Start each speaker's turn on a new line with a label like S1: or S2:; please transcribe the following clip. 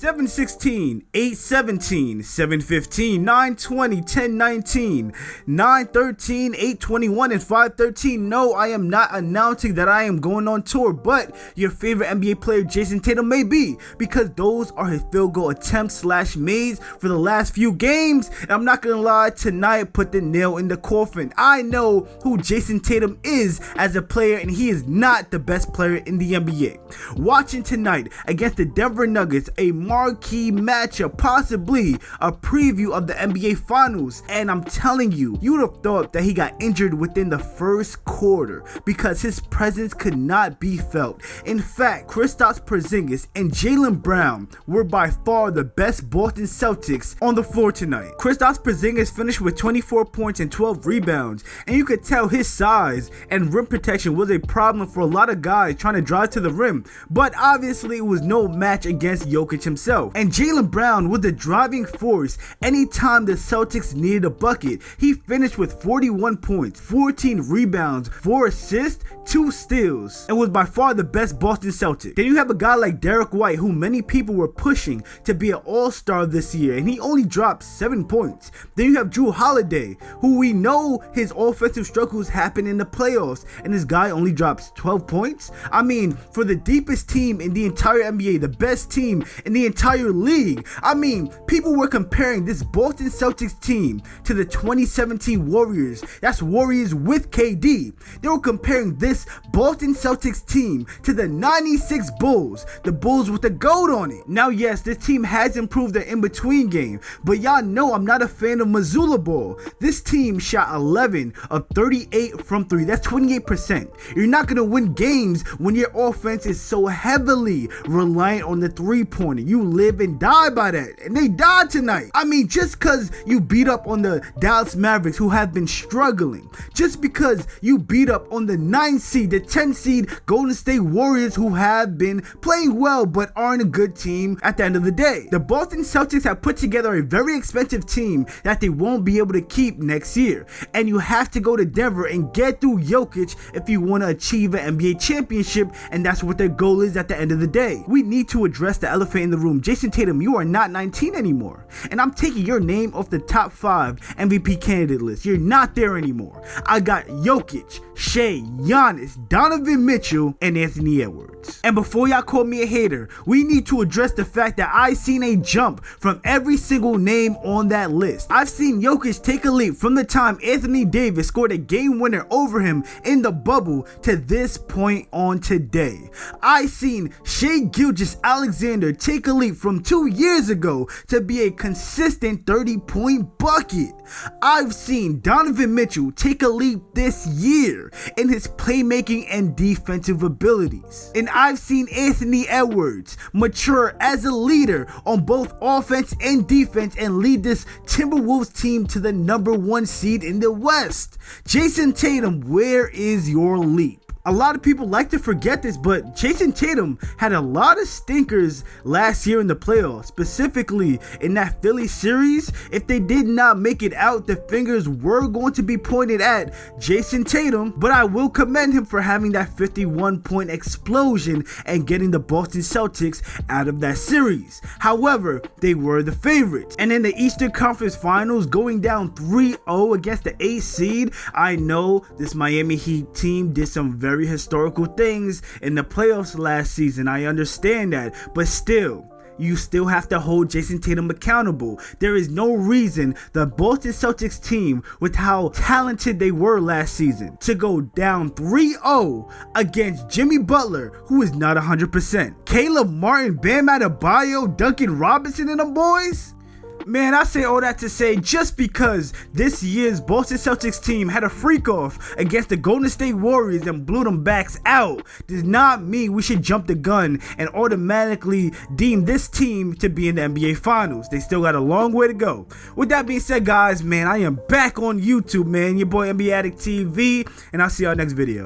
S1: 7-16, 8-17, 7-15, 9-20, 10-19, 9-13, 8-21, and 5-13. No, I am not announcing that I am going on tour, but your favorite NBA player Jayson Tatum may be, because those are his field goal attempts / mades for the last few games. And I'm not gonna lie, tonight put the nail in the coffin. I know who Jayson Tatum is as a player, and he is not the best player in the NBA. Watching tonight against the Denver Nuggets, a marquee matchup, possibly a preview of the NBA Finals, and I'm telling you, you would have thought that he got injured within the first quarter because his presence could not be felt. In fact, Kristaps Porzingis and Jaylen Brown were by far the best Boston Celtics on the floor tonight. Kristaps Porzingis finished with 24 points and 12 rebounds, and you could tell his size and rim protection was a problem for a lot of guys trying to drive to the rim, but obviously it was no match against Jokic himself. And Jaylen Brown was the driving force anytime the Celtics needed a bucket. He finished with 41 points, 14 rebounds, 4 assists, 2 steals, and was by far the best Boston Celtic. Then you have a guy like Derek White, who many people were pushing to be an all-star this year, and he only dropped 7 points. Then you have Jrue Holiday, who we know his offensive struggles happen in the playoffs, and this guy only drops 12 points. I mean, for the deepest team in the entire NBA, the best team in the entire league, I mean, people were comparing this Boston Celtics team to the 2017 Warriors. That's Warriors with KD. They were comparing this Boston Celtics team to the 96 Bulls, the Bulls with the gold on it. Now, yes, this team has improved their in-between game, but y'all know I'm not a fan of Mazzulla ball. This team shot 11 of 38 from 3. That's 28%. You're not going to win games when your offense is so heavily reliant on the three-pointer. You live and die by that, and they died tonight. I mean, just because you beat up on the Dallas Mavericks, who have been struggling, just because you beat up on the 9th seed, the 10th seed Golden State Warriors, who have been playing well but aren't a good team at the end of the day. The Boston Celtics have put together a very expensive team that they won't be able to keep next year, and you have to go to Denver and get through Jokic if you want to achieve an NBA championship, and that's what their goal is at the end of the day. We need to address the elephant in the room. Jayson Tatum, you are not 19 anymore, and I'm taking your name off the top 5 MVP candidate list. You're not there anymore. I got Jokic, Shea, Giannis, Donovan Mitchell, and Anthony Edwards. And before y'all call me a hater, we need to address the fact that I've seen a jump from every single name on that list. I've seen Jokic take a leap from the time Anthony Davis scored a game winner over him in the bubble to this point on today. I've seen Shea Gilgeous-Alexander take a leap from 2 years ago to be a consistent 30-point bucket. I've seen Donovan Mitchell take a leap this year in his playmaking and defensive abilities. And I've seen Anthony Edwards mature as a leader on both offense and defense and lead this Timberwolves team to the #1 seed in the West. Jayson Tatum, where is your leap? A lot of people like to forget this, but Jayson Tatum had a lot of stinkers last year in the playoffs, specifically in that Philly series. If they did not make it out, the fingers were going to be pointed at Jayson Tatum, but I will commend him for having that 51-point explosion and getting the Boston Celtics out of that series. However, they were the favorites, and in the Eastern Conference Finals, going down 3-0 against the 8th seed, I know this Miami Heat team did some very historical things in the playoffs last season. I understand that, but still, you still have to hold Jayson Tatum accountable. There is no reason the Boston Celtics team, with how talented they were last season, to go down 3-0 against Jimmy Butler, who is not 100%. Caleb Martin, Bam Adebayo, Duncan Robinson, and them boys? Man, I say all that to say, just because this year's Boston Celtics team had a freak off against the Golden State Warriors and blew them backs out, does not mean we should jump the gun and automatically deem this team to be in the NBA Finals. They still got a long way to go. With that being said, guys, man, I am back on YouTube, man. Your boy NBA Addict TV, and I'll see y'all next video.